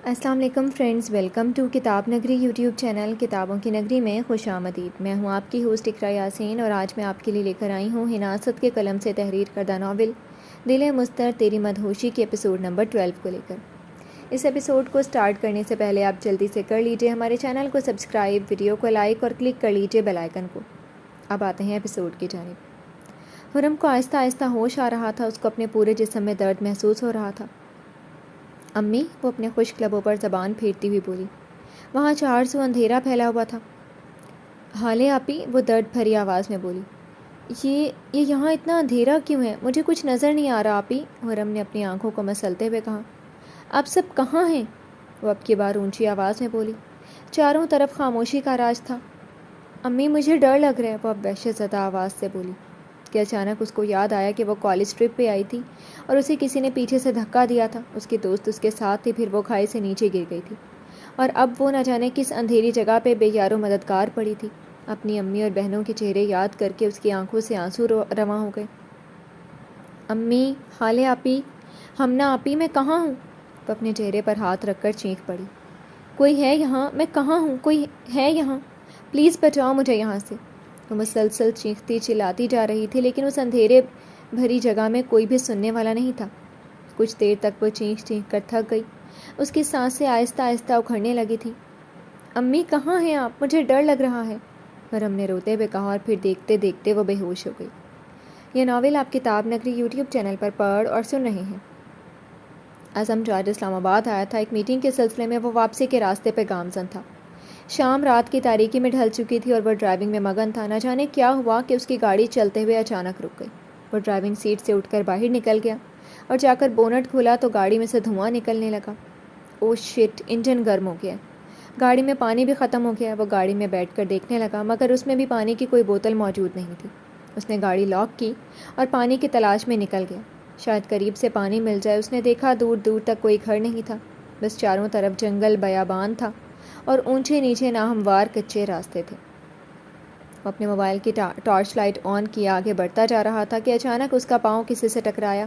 السلام علیکم friends, welcome to کتاب نگری یوٹیوب چینل کتابوں کی نگری میں خوش آمدید۔ میں ہوں آپ کی ہوسٹ اقرا یاسین اور آج میں آپ کے لیے لے کر آئی ہوں حناسد کے قلم سے تحریر کردہ ناول دل مضطر تیری مدہوشی کے ایپیسوڈ نمبر 12 کو لے کر۔ اس ایپیسوڈ کو سٹارٹ کرنے سے پہلے آپ جلدی سے کر لیجئے ہمارے چینل کو سبسکرائب، ویڈیو کو لائک اور کلک کر لیجئے بیل آئیکن کو۔ اب آتے ہیں ایپیسوڈ کی جانب۔ حرم کو آہستہ آہستہ ہوش آ رہا تھا، اس کو اپنے پورے جسم میں درد محسوس ہو رہا تھا۔ امی، وہ اپنے خشک لبوں پر زبان پھیرتی ہوئی بولی۔ وہاں چار سو اندھیرا پھیلا ہوا تھا۔ حالے آپی، وہ درد بھری آواز میں بولی۔ یہ یہاں اتنا اندھیرا کیوں ہے؟ مجھے کچھ نظر نہیں آ رہا آپی، حرم نے اپنی آنکھوں کو مسلتے ہوئے کہا۔ آپ سب کہاں ہیں؟ وہ اب کی بار اونچی آواز میں بولی۔ چاروں طرف خاموشی کا راج تھا۔ امی، مجھے ڈر لگ رہا ہے، وہ اب وحشت زدہ آواز سے بولی کہ اچانک اس کو یاد آیا کہ وہ کالج ٹرپ پہ آئی تھی اور اسے کسی نے پیچھے سے دھکا دیا تھا۔ اس کی دوست اس کے ساتھ تھی، پھر وہ کھائی سے نیچے گر گئی تھی اور اب وہ نہ جانے کس اندھیری جگہ پہ بے یار و مددگار پڑی تھی۔ اپنی امی اور بہنوں کے چہرے یاد کر کے اس کی آنکھوں سے آنسو رواں ہو گئے۔ امی، حالے آپی، ہمنا آپی، میں کہاں ہوں؟ وہ اپنے چہرے پر ہاتھ رکھ کر چینخ پڑی۔ کوئی ہے یہاں؟ میں کہاں ہوں؟ کوئی ہے یہاں؟ پلیز بچاؤ مجھے یہاں سے۔ وہ مسلسل چیختی چلاتی جا رہی تھی، لیکن اس اندھیرے بھری جگہ میں کوئی بھی سننے والا نہیں تھا۔ کچھ دیر تک وہ چینخ کر تھک گئی۔ اس کی سانسیں آہستہ آہستہ اکھڑنے لگی تھیں۔ امی، کہاں ہیں آپ؟ مجھے ڈر لگ رہا ہے، حرم نے روتے ہوئے کہا اور پھر دیکھتے دیکھتے وہ بے ہوش ہو گئی۔ یہ ناول آپ کتاب نگری یوٹیوب چینل پر پڑھ اور سن رہے ہیں۔ اعظم جو آج اسلام آباد آیا تھا، ایک میٹنگ کے سلسلے میں وہ واپسی کے راستے پہ گامزن تھا۔ شام رات کی تاریکی میں ڈھل چکی تھی اور وہ ڈرائیونگ میں مگن تھا۔ نہ جانے کیا ہوا کہ اس کی گاڑی چلتے ہوئے اچانک رک گئی۔ وہ ڈرائیونگ سیٹ سے اٹھ کر باہر نکل گیا اور جا کر بونٹ کھولا تو گاڑی میں سے دھواں نکلنے لگا۔ او شٹ، انجن گرم ہو گیا۔ گاڑی میں پانی بھی ختم ہو گیا۔ وہ گاڑی میں بیٹھ کر دیکھنے لگا، مگر اس میں بھی پانی کی کوئی بوتل موجود نہیں تھی۔ اس نے گاڑی لاک کی اور پانی کی تلاش میں نکل گیا۔ شاید قریب سے پانی مل جائے۔ اس نے دیکھا دور دور تک کوئی گھر نہیں تھا، بس چاروں طرف جنگل بیابان تھا اور اونچے نیچے ناہموار کچے راستے تھے۔ وہ اپنے موبائل کی ٹارچ لائٹ آن کیے آگے بڑھتا جا رہا تھا کہ اچانک اس کا پاؤں کسی سے ٹکرایا۔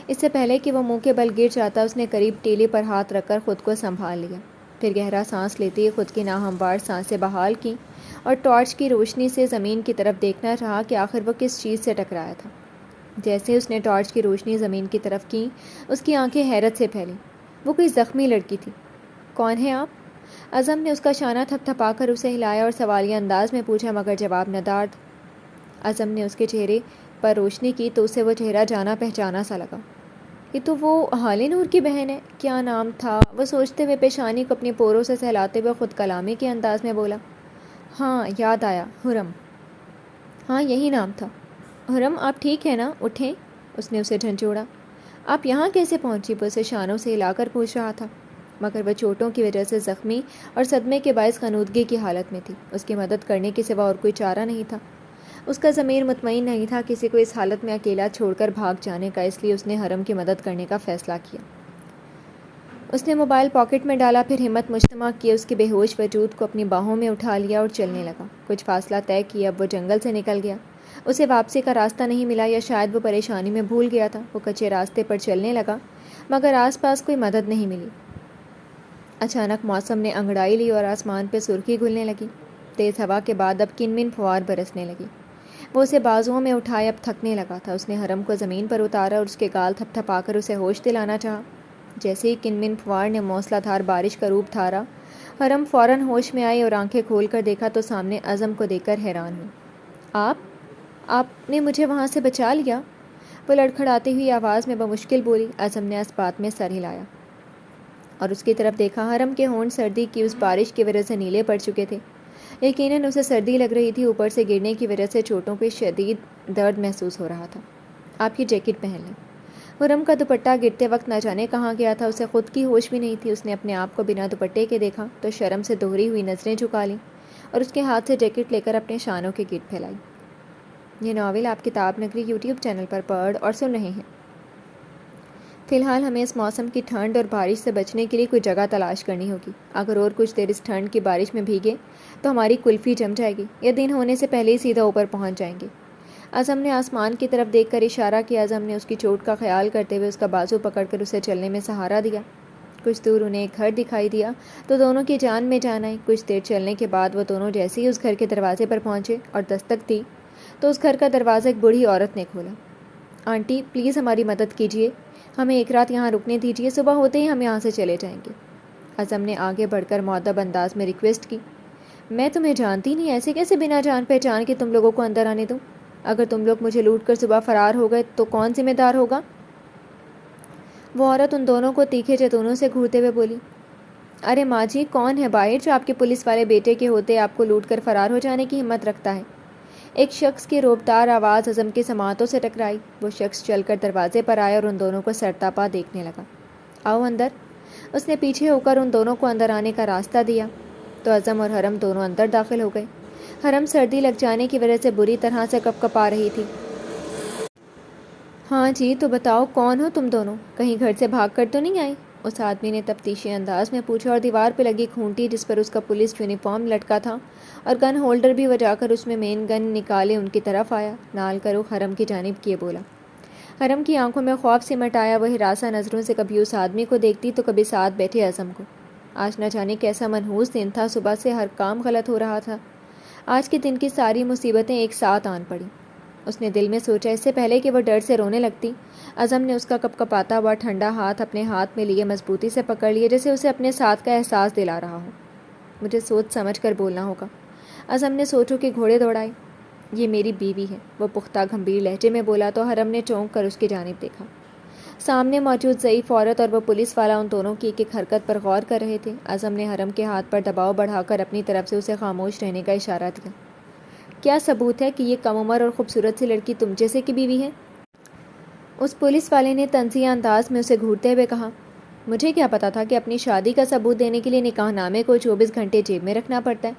اس سے پہلے کہ وہ منہ کے بل گر جاتا، اس نے قریب ٹیلے پر ہاتھ رکھ کر خود کو سنبھال لیا۔ پھر گہرا سانس لیتے ہی خود کی ناہموار سانسیں بحال کیں اور ٹارچ کی روشنی سے زمین کی طرف دیکھنا چاہا کہ آخر وہ کس چیز سے ٹکرایا تھا۔ جیسے اس نے ٹارچ کی روشنی زمین کی طرف کی، اس کی آنکھیں حیرت سے پھیلیں۔ وہ کوئی زخمی لڑکی تھی۔ کون ہے آپ؟ اعظم نے اس کا شانہ تھپ تھپا کر اسے ہلایا اور سوالیہ انداز میں پوچھا، مگر جواب ندار۔ اعظم نے اس کے چہرے پر روشنی کی تو اسے وہ چہرہ جانا پہچانا سا لگا۔ یہ تو وہ حالے نور کی بہن ہے۔ کیا نام تھا؟ وہ سوچتے ہوئے پیشانی کو اپنی پوروں سے سہلاتے ہوئے خود کلامی کے انداز میں بولا۔ ہاں، یاد آیا، حرم۔ ہاں، یہی نام تھا۔ حرم، آپ ٹھیک ہے نا؟ اٹھیں، اس نے اسے جھنجھوڑا۔ آپ یہاں کیسے پہنچی؟ وہ اسے شانوں سے ہلا کر پوچھ رہا تھا، مگر وہ چوٹوں کی وجہ سے زخمی اور صدمے کے باعث غنودگی کی حالت میں تھی۔ اس کی مدد کرنے کے سوا اور کوئی چارہ نہیں تھا۔ اس کا ضمیر مطمئن نہیں تھا کسی کو اس حالت میں اکیلا چھوڑ کر بھاگ جانے کا، اس لیے اس نے حرم کی مدد کرنے کا فیصلہ کیا۔ اس نے موبائل پاکٹ میں ڈالا، پھر ہمت مجتمع کیے اس کے بے ہوش وجود کو اپنی باہوں میں اٹھا لیا اور چلنے لگا۔ کچھ فاصلہ طے کیا، اب وہ جنگل سے نکل گیا۔ اسے واپسی کا راستہ نہیں ملا، یا شاید وہ پریشانی میں بھول گیا تھا۔ وہ کچے راستے پر چلنے لگا، مگر آس پاس کوئی مدد نہیں ملی۔ اچانک موسم نے انگڑائی لی اور آسمان پہ سرخی گھلنے لگی۔ تیز ہوا کے بعد اب کن من پھوار برسنے لگی۔ وہ اسے بازوؤں میں اٹھائے اب تھکنے لگا تھا۔ اس نے حرم کو زمین پر اتارا اور اس کے گال تھپ تھپا کر اسے ہوش دلانا چاہا۔ جیسے ہی کن من پھوار نے موسلا دھار بارش کا روپ دھارا، حرم فوراً ہوش میں آئی اور آنکھیں کھول کر دیکھا تو سامنے اعظم کو دیکھ کر حیران ہوئی۔ آپ نے مجھے وہاں سے بچا لیا؟ وہ لڑکھڑاتی ہوئی آواز میں بمشکل بولی۔ اعظم نے اس بات میں سر ہلایا اور اس کی طرف دیکھا۔ حرم کے ہونٹ سردی کی اس بارش کی وجہ سے نیلے پڑ چکے تھے۔ یقیناً اسے سردی لگ رہی تھی، اوپر سے گرنے کی وجہ سے چوٹوں پہ شدید درد محسوس ہو رہا تھا۔ آپ یہ جیکٹ پہن لیں۔ حرم کا دوپٹہ گرتے وقت نہ جانے کہاں گیا تھا، اسے خود کی ہوش بھی نہیں تھی۔ اس نے اپنے آپ کو بنا دوپٹے کے دیکھا تو شرم سے دوہری ہوئی نظریں جھکا لیں اور اس کے ہاتھ سے جیکٹ لے کر اپنے شانوں کے گرد پھیلائی۔ یہ ناول آپ کتاب نگری یوٹیوب چینل پر پڑھ اور سن رہے ہیں۔ فی الحال ہمیں اس موسم کی ٹھنڈ اور بارش سے بچنے کے لیے کوئی جگہ تلاش کرنی ہوگی۔ اگر اور کچھ دیر اس ٹھنڈ کی بارش میں بھیگے تو ہماری کلفی جم جائے گی، یا دن ہونے سے پہلے ہی سیدھا اوپر پہنچ جائیں گے۔ اعظم نے آسمان کی طرف دیکھ کر اشارہ کیا۔ اعظم نے اس کی چوٹ کا خیال کرتے ہوئے اس کا بازو پکڑ کر اسے چلنے میں سہارا دیا۔ کچھ دور انہیں ایک گھر دکھائی دیا تو دونوں کی جان میں جان آئی۔ کچھ دیر چلنے کے بعد وہ دونوں جیسے ہی اس گھر کے دروازے پر پہنچے اور دستک دی تو اس گھر کا دروازہ ایک بوڑھی عورت نے کھولا۔ آنٹی پلیز ہماری مدد کیجیے، ہمیں ایک رات یہاں رکنے دیجیے، صبح ہوتے ہی ہم یہاں سے چلے جائیں گے۔ اعظم نے آگے بڑھ کر مؤدب انداز میں ریکویسٹ کی، میں تمہیں جانتی نہیں، ایسے کیسے بنا جان پہچان کے تم لوگوں کو اندر آنے دوں؟ اگر تم لوگ مجھے لوٹ کر صبح فرار ہو گئے تو کون ذمہ دار ہوگا؟ وہ عورت ان دونوں کو تیکھے چتونوں سے گھورتے ہوئے بولی، ارے ماں جی، کون ہے باہر جو آپ کے پولیس والے بیٹے کے ہوتے آپ کو لوٹ کر فرار ہو جانے کی ہمت رکھتا ہے؟ ایک شخص کی روبدار آواز اعظم کے سماعتوں سے ٹکرائی۔ وہ شخص چل کر دروازے پر آیا اور ان دونوں کو سرتاپا دیکھنے لگا۔ آؤ اندر۔ اس نے پیچھے ہو کر ان دونوں کو اندر آنے کا راستہ دیا تو اعظم اور حرم دونوں اندر داخل ہو گئے۔ حرم سردی لگ جانے کی وجہ سے بری طرح سے کپکپا رہی تھی۔ ہاں جی، تو بتاؤ کون ہو تم دونوں؟ کہیں گھر سے بھاگ کر تو نہیں آئے؟ اس آدمی نے تفتیشی انداز میں پوچھا اور دیوار پہ لگی کھونٹی جس پر اس کا پولیس یونیفارم لٹکا تھا اور گن ہولڈر بھی وجا کر اس میں مین گن نکالے ان کی طرف آیا۔ نال کرو حرم کی جانب کیے بولا۔ حرم کی آنکھوں میں خوف سمٹ آیا۔ وہ ہراساں نظروں سے کبھی اس آدمی کو دیکھتی تو کبھی ساتھ بیٹھے اعظم کو۔ آج نہ جانے کیسا منحوس دن تھا، صبح سے ہر کام غلط ہو رہا تھا۔ آج کے دن کی ساری مصیبتیں ایک ساتھ آن پڑیں۔ اس نے دل میں سوچا، اس سے پہلے کہ وہ ڈر سے رونے لگتی، اعظم نے اس کا کپکپاتا ہوا ٹھنڈا ہاتھ اپنے ہاتھ میں لیے مضبوطی سے پکڑ لیے، جیسے اسے اپنے ساتھ کا احساس دلا رہا ہو۔ مجھے سوچ سمجھ کر بولنا ہوگا۔ اعظم نے سوچوں کے گھوڑے دوڑائے۔ یہ میری بیوی ہے، وہ پختہ گھمبیر لہجے میں بولا تو حرم نے چونک کر اس کی جانب دیکھا۔ سامنے موجود ضعیف عورت اور وہ پولیس والا ان دونوں کی ایک ایک حرکت پر غور کر رہے تھے۔ اعظم نے حرم کے ہاتھ پر دباؤ بڑھا کر اپنی طرف سے اسے خاموش رہنے کا اشارہ دیا۔ کیا ثبوت ہے کہ یہ کم عمر اور خوبصورت سی لڑکی تم جیسے کی بیوی ہے؟ اس پولیس والے نے طنزیہ انداز میں اسے گھورتے ہوئے کہا۔ مجھے کیا پتا تھا کہ اپنی شادی کا ثبوت دینے کے لیے نکاح نامے کو 24 گھنٹے جیب میں رکھنا پڑتا ہے۔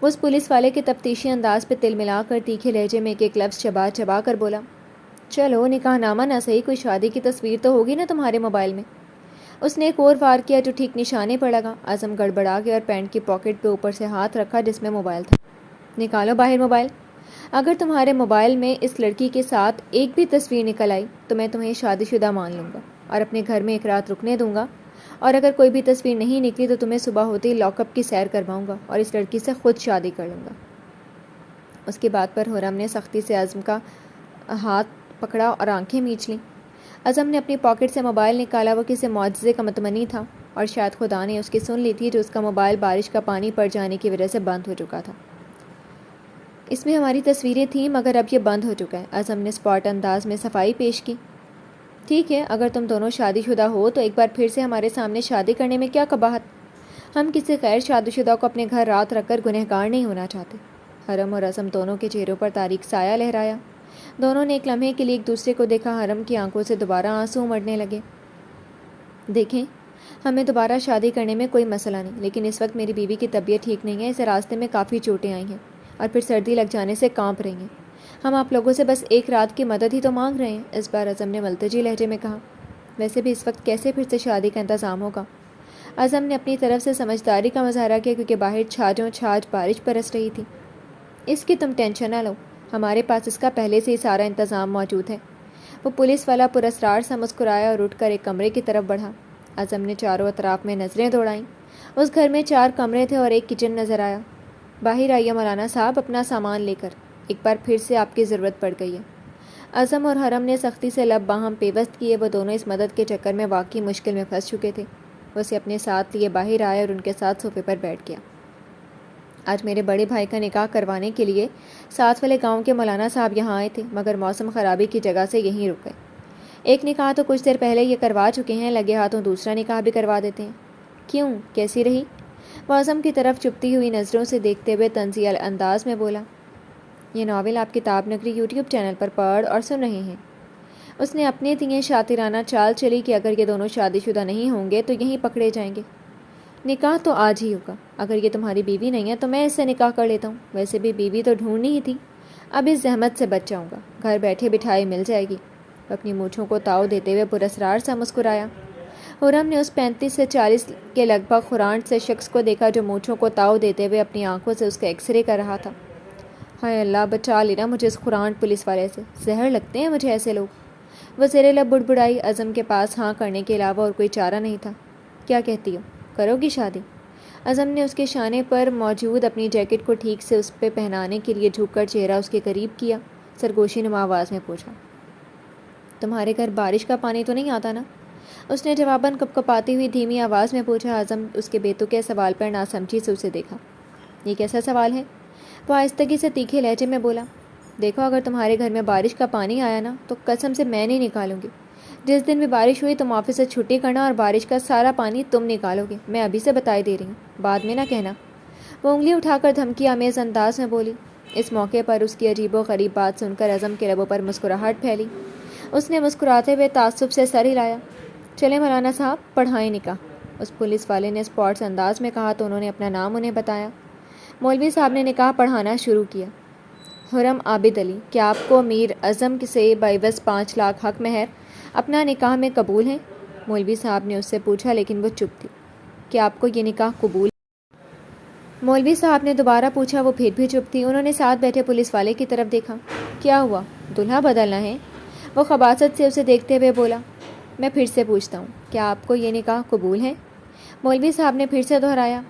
وہ اس پولیس والے کے تفتیشی انداز پہ تل ملا کر تیکھے لہجے میں ایک ایک لفظ چبا چبا کر بولا، چلو نکاح نامہ نہ صحیح، کوئی شادی کی تصویر تو ہوگی نا تمہارے موبائل میں؟ اس نے ایک اور وار کیا جو ٹھیک نشانے پر لگا۔ اعظم گڑبڑا گیا اور پینٹ کی پاکٹ پہ اوپر سے ہاتھ رکھا جس میں موبائل تھا۔ نکالو باہر موبائل۔ اگر تمہارے موبائل میں اس لڑکی کے ساتھ ایک بھی تصویر نکل آئی تو میں تمہیں شادی شدہ مان لوں گا اور اپنے گھر میں ایک رات رکنے دوں گا، اور اگر کوئی بھی تصویر نہیں نکلی تو تمہیں صبح ہوتے ہی لاک اپ کی سیر کرواؤں گا اور اس لڑکی سے خود شادی کر لوں گا۔ اس کی بات پر حرم نے سختی سے اعظم کا ہاتھ پکڑا اور آنکھیں میچ لیں۔ اعظم نے اپنی پاکٹ سے موبائل نکالا۔ وہ کسی معجزے کا متمنی تھا اور شاید خدا نے اس کی سن لی تھی جو اس کا موبائل بارش کا پانی پڑ جانے کی وجہ سے بند ہو چکا تھا۔ اس میں ہماری تصویریں تھیں مگر اب یہ بند ہو چکا ہے۔ اعظم نے اسپاٹ انداز میں صفائی پیش کی۔ ٹھیک ہے، اگر تم دونوں شادی شدہ ہو تو ایک بار پھر سے ہمارے سامنے شادی کرنے میں کیا قباحت؟ ہم کسی غیر شادی شدہ کو اپنے گھر رات رکھ کر گنہگار نہیں ہونا چاہتے۔ حرم اور اعظم دونوں کے چہروں پر تاریک سایہ لہرایا۔ دونوں نے ایک لمحے کے لیے ایک دوسرے کو دیکھا۔ حرم کی آنکھوں سے دوبارہ آنسو امڑنے لگے۔ دیکھیں، ہمیں دوبارہ شادی کرنے میں کوئی مسئلہ نہیں، لیکن اس وقت میری بیوی کی طبیعت ٹھیک نہیں ہے، اسے راستے میں کافی چوٹیں آئی ہیں اور پھر سردی لگ جانے سے کانپ رہی ہیں۔ ہم آپ لوگوں سے بس ایک رات کی مدد ہی تو مانگ رہے ہیں۔ اس بار اعظم نے ملتجی لہجے میں کہا۔ ویسے بھی اس وقت کیسے پھر سے شادی کا انتظام ہوگا؟ اعظم نے اپنی طرف سے سمجھداری کا مظاہرہ کیا کیونکہ باہر چھاجوں چھاج بارش برس رہی تھی۔ اس کی تم ٹینشن نہ لو، ہمارے پاس اس کا پہلے سے ہی سارا انتظام موجود ہے۔ وہ پولیس والا پراسرار سا مسکرایا اور اٹھ کر ایک کمرے کی طرف بڑھا۔ اعظم نے چاروں اطراف میں نظریں دوڑائیں۔ اس گھر میں 4 کمرے تھے اور ایک کچن نظر آیا۔ باہر آئیے مولانا صاحب اپنا سامان لے کر، ایک بار پھر سے آپ کی ضرورت پڑ گئی ہے۔ اعظم اور حرم نے سختی سے لب باہم پیوست کیے۔ وہ دونوں اس مدد کے چکر میں واقعی مشکل میں پھنس چکے تھے۔ وہ اسے اپنے ساتھ لیے باہر آئے اور ان کے ساتھ صوفے پر بیٹھ گیا۔ آج میرے بڑے بھائی کا نکاح کروانے کے لیے ساتھ والے گاؤں کے مولانا صاحب یہاں آئے تھے مگر موسم خرابی کی جگہ سے یہیں رک گئے۔ ایک نکاح تو کچھ دیر پہلے یہ کروا چکے ہیں، لگے ہاتھوں دوسرا نکاح بھی کروا دیتے ہیں۔ کیوں، کیسی رہی؟ وہ اعظم کی طرف چپتی ہوئی نظروں سے دیکھتے ہوئے طنزیہ انداز میں بولا۔ یہ ناول آپ کتاب نگری یوٹیوب چینل پر پڑھ اور سن رہے ہیں۔ اس نے اپنے دیے شاطرانہ چال چلی کہ اگر یہ دونوں شادی شدہ نہیں ہوں گے تو یہیں پکڑے جائیں گے۔ نکاح تو آج ہی ہوگا۔ اگر یہ تمہاری بیوی نہیں ہے تو میں اس سے نکاح کر لیتا ہوں، ویسے بھی بیوی تو ڈھونڈنی ہی تھی، اب اس زحمت سے بچ جاؤں گا، گھر بیٹھے بٹھائے مل جائے گی۔ وہ اپنی مونچھوں کو تاؤ دیتے ہوئے پراسرار سا مسکرایا۔ حرم نے اس 35 سے 40 کے لگ بھگ خورانٹ سے شخص کو دیکھا جو مونچھوں کو تاؤ دیتے ہوئے اپنی آنکھوں سے اس کا ایکس رے کر رہا تھا۔ ہائے اللہ، بچا لینا مجھے اس خورانٹ پولیس والے سے، زہر لگتے ہیں مجھے ایسے لوگ۔ وہ زیر لب بڑبڑائی۔ اعظم کے پاس ہاں کرنے کے علاوہ اور کوئی چارہ نہیں تھا۔ کیا کہتی ہو، کرو گی شادی؟ اعظم نے اس کے شانے پر موجود اپنی جیکٹ کو ٹھیک سے اس پہ پہنانے کے لیے جھک کر چہرہ اس کے قریب کیا، سرگوشی نما آواز میں پوچھا، تمہارے گھر بارش کا پانی تو نہیں آتا نا؟ اس نے جواباً کپکپاتی ہوئی دھیمی آواز میں پوچھا۔ اعظم اس کے بیتوقع سوال پر ناسمجھی سے اسے دیکھا۔ یہ کیسا سوال ہے؟ وہ آہستگی سے تیکھے لہجے میں بولا، دیکھو اگر تمہارے گھر میں بارش کا پانی آیا نا تو قسم سے میں نہیں نکالوں گی۔ جس دن بھی بارش ہوئی تم آفس سے چھٹی کرنا اور بارش کا سارا پانی تم نکالو گے، میں ابھی سے بتائی دے رہی ہوں، بعد میں نہ کہنا۔ وہ انگلی اٹھا کر دھمکی آمیز انداز میں بولی۔ اس موقع پر اس کی عجیب و غریب بات سن کر اعظم کے لبوں پر مسکراہٹ پھیلی۔ اس نے مسکراتے ہوئے تعصب سے سر ہلایا۔ چلیں مولانا صاحب، پڑھائیں نکاح۔ اس پولیس والے نے اسپورٹس انداز میں کہا تو انہوں نے اپنا نام انہیں بتایا۔ مولوی صاحب نے نکاح پڑھانا شروع کیا۔ حرم عابد علی، کیا آپ کو امیر اعظم سے بعوض 5 لاکھ حق مہر اپنا نکاح میں قبول ہیں؟ مولوی صاحب نے اس سے پوچھا، لیکن وہ چپ تھی۔ کیا آپ کو یہ نکاح قبول؟ مولوی صاحب نے دوبارہ پوچھا، وہ پھر بھی چپ تھی۔ انہوں نے ساتھ بیٹھے پولیس والے کی طرف دیکھا۔ کیا ہوا، دلہا بدلنا ہے؟ وہ خباثت سے اسے دیکھتے ہوئے بولا۔ میں پھر سے پوچھتا ہوں، کیا آپ کو یہ نکاح قبول ہے؟ مولوی صاحب نے پھر سے دہرایا۔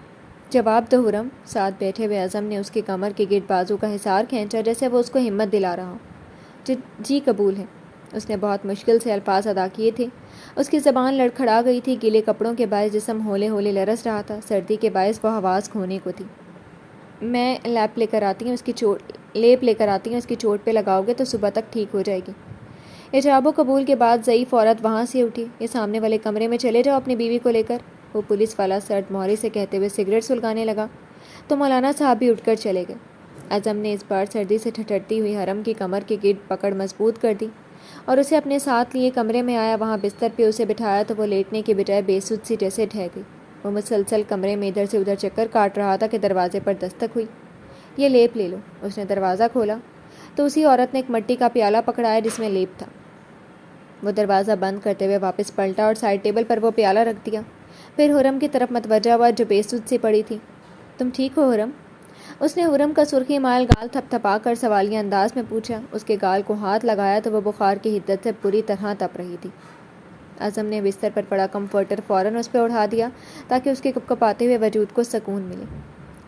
جواب دو حرم۔ ساتھ بیٹھے ہوئے اعظم نے اس کی کمر کے گرد بازو کا حصار کھینچا، جیسے وہ اس کو ہمت دلا رہا ہو۔ جی قبول ہے۔ اس نے بہت مشکل سے الفاظ ادا کیے تھے۔ اس کی زبان لڑکھڑا گئی تھی، گیلے کپڑوں کے باعث جسم ہولے ہولے لرز رہا تھا، سردی کے باعث وہ حواس کھونے کو تھی۔ میں لیپ لے کر آتی ہوں، اس کی چوٹ پہ لگاؤ گے تو صبح تک ٹھیک ہو جائے گی۔ ایجاب و قبول کے بعد ضعیف عورت وہاں سے اٹھی۔ یہ سامنے والے کمرے میں چلے جاؤ اپنی بیوی کو لے کر، وہ پولیس والا سرد مہری سے کہتے ہوئے سگریٹ سلگانے لگا۔ تو مولانا صاحب بھی اٹھ کر چلے گئے۔ اعظم نے اس بار سردی سے ٹھٹھرتی ہوئی حرم کی کمر کے گرد پکڑ مضبوط کر دی اور اسے اپنے ساتھ لیے کمرے میں آیا۔ وہاں بستر پہ اسے بٹھایا تو وہ لیٹنے کے بجائے بے سود سی جیسے ڈھہ گئی۔ وہ مسلسل کمرے میں ادھر سے ادھر چکر کاٹ رہا تھا کہ دروازے پر دستک ہوئی۔ یہ لیپ لے لو۔ اس نے دروازہ کھولا تو اسی عورت نے ایک مٹی کا پیالہ پکڑایا جس میں لیپ تھا۔ وہ دروازہ بند کرتے ہوئے واپس پلٹا اور سائڈ ٹیبل پر وہ پیالہ رکھ دیا۔ پھر حرم کی طرف متوجہ ہوا جو بے سود سی پڑی تھی۔ تم ٹھیک ہو حرم؟ اس نے حرم کا سرخی مائل گال تھپ تھپا کر سوالیہ انداز میں پوچھا۔ اس کے گال کو ہاتھ لگایا تو وہ بخار کی حدت سے پوری طرح تپ رہی تھی۔ اعظم نے بستر پر پڑا کمفرٹر فوراً اس پہ اڑا دیا تاکہ اس کے کپکپاتے ہوئے وجود کو سکون ملے۔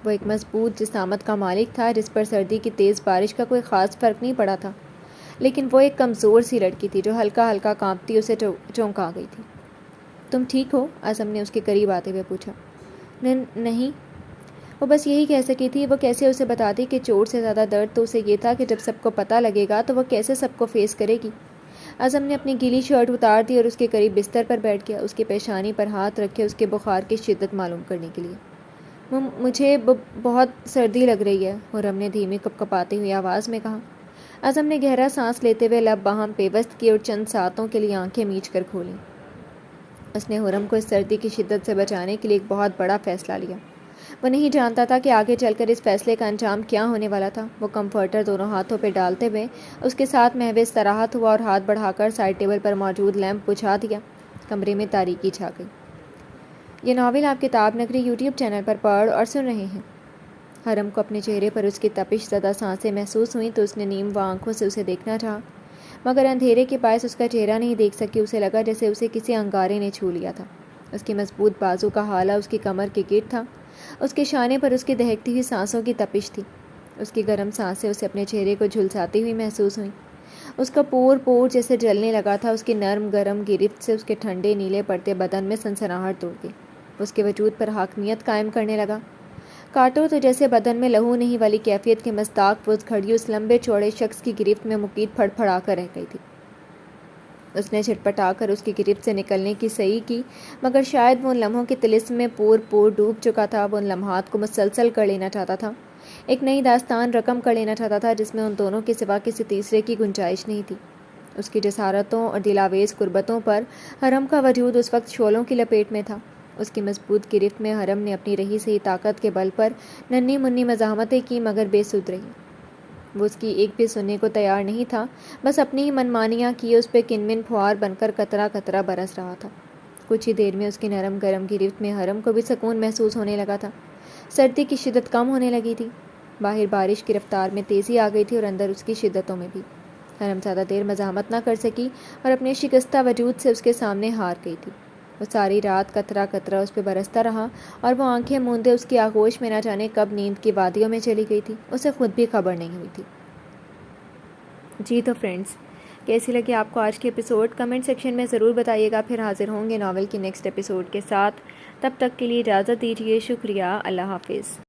وہ ایک مضبوط جسامت کا مالک تھا جس پر سردی کی تیز بارش کا کوئی خاص فرق نہیں پڑا تھا، لیکن وہ ایک کمزور سی لڑکی تھی جو ہلکا ہلکا کانپتی اسے چونکا گئی تھی۔ تم ٹھیک ہو؟ اعظم نے اس کے قریب آتے ہوئے پوچھا۔ نہیں، وہ بس یہی کہہ سکی تھی۔ وہ کیسے اسے بتاتی کہ چوٹ سے زیادہ درد تو اسے یہ تھا کہ جب سب کو پتہ لگے گا تو وہ کیسے سب کو فیس کرے گی۔ اعظم نے اپنی گیلی شرٹ اتار دی اور اس کے قریب بستر پر بیٹھ گیا، اس کی پیشانی پر ہاتھ رکھے اس کے بخار کی شدت معلوم کرنے کے لیے۔ مجھے بہت سردی لگ رہی ہے، حرم نے دھیمی کپکپاتی ہوئی آواز میں کہا۔ اعظم نے گہرا سانس لیتے ہوئے لب باہم پیوست کیے اور چند ساتوں کے لیے آنکھیں میچ کر کھولیں۔ اس نے حرم کو اس سردی کی شدت سے بچانے کے لیے ایک بہت بڑا فیصلہ لیا۔ وہ نہیں جانتا تھا کہ آگے چل کر اس فیصلے کا انجام کیا ہونے والا تھا۔ وہ کمفرٹر دونوں ہاتھوں پہ ڈالتے ہوئے اس کے ساتھ محو استراحت ہوا اور ہاتھ بڑھا کر سائڈ ٹیبل پر موجود لیمپ بجھا دیا۔ کمرے میں تاریکی چھا گئی۔ یہ ناول آپ کتاب نگری یوٹیوب چینل پر پڑھ اور سن رہے ہیں۔ حرم کو اپنے چہرے پر اس کی تپش زدہ سانسیں محسوس ہوئیں تو اس نے نیم آنکھوں سے اسے دیکھنا چاہا، مگر اندھیرے کے باعث اس کا چہرہ نہیں دیکھ سکی۔ اسے لگا جیسے اسے کسی انگارے نے چھو لیا تھا۔ اس کی مضبوط بازو کا حالہ اس کی کمر کے گرد تھا، اس کے شانے پر اس کی دہکتی ہوئی سانسوں کی تپش تھی۔ اس کی گرم سانسیں اسے اپنے چہرے کو جھلساتی ہوئی محسوس ہوئیں۔ اس کا پور جیسے جلنے لگا تھا۔ اس کی نرم گرم گرفت سے اس کے ٹھنڈے نیلے پڑتے بدن میں سنسناہٹ دوڑ گئی۔ اس کے وجود پر حاکمیت قائم کرنے لگا۔ کاٹو تو جیسے بدن میں لہو نہیں والی کیفیت کے مصداق وہ اس گھڑی اس لمبے چوڑے شخص کی گرفت میں مقید پھڑ پھڑا کر رہ گئی تھی۔ اس نے چھٹپٹا کر اس کی گرفت سے نکلنے کی صحیح کی، مگر شاید وہ ان لمحوں کی طلسم میں پور ڈوب چکا تھا۔ وہ ان لمحات کو مسلسل کر لینا چاہتا تھا، ایک نئی داستان رقم کر لینا چاہتا تھا جس میں ان دونوں کے سوا کسی تیسرے کی گنجائش نہیں تھی۔ اس کی جسارتوں اور دلاویز قربتوں پر حرم کا وجود اس وقت شعلوں کی لپیٹ میں تھا۔ اس کی مضبوط گرفت میں حرم نے اپنی رہی سہی طاقت کے بل پر ننھی منھی مزاحمتیں کی، مگر بے سود رہی۔ وہ اس کی ایک بھی سننے کو تیار نہیں تھا، بس اپنی ہی منمانیاں کیے اس پہ کنمن پھوار بن کر قطرہ قطرہ برس رہا تھا۔ کچھ ہی دیر میں اس کی نرم گرم گرفت میں حرم کو بھی سکون محسوس ہونے لگا تھا۔ سردی کی شدت کم ہونے لگی تھی۔ باہر بارش کی رفتار میں تیزی آ گئی تھی اور اندر اس کی شدتوں میں بھی۔ حرم زیادہ دیر مزاحمت نہ کر سکی اور اپنے شکستہ وجود سے اس کے سامنے ہار گئی تھی۔ وہ ساری رات قطرہ قطرہ اس پہ برستا رہا اور وہ آنکھیں موندے اس کی آغوش میں نہ جانے کب نیند کی وادیوں میں چلی گئی تھی، اسے خود بھی خبر نہیں ہوئی تھی۔ جی تو فرینڈز، کیسی لگی آپ کو آج کی ایپیسوڈ؟ کمنٹ سیکشن میں ضرور بتائیے گا۔ پھر حاضر ہوں گے ناول کی نیکسٹ ایپیسوڈ کے ساتھ، تب تک کے لیے اجازت دیجیے۔ شکریہ، اللہ حافظ۔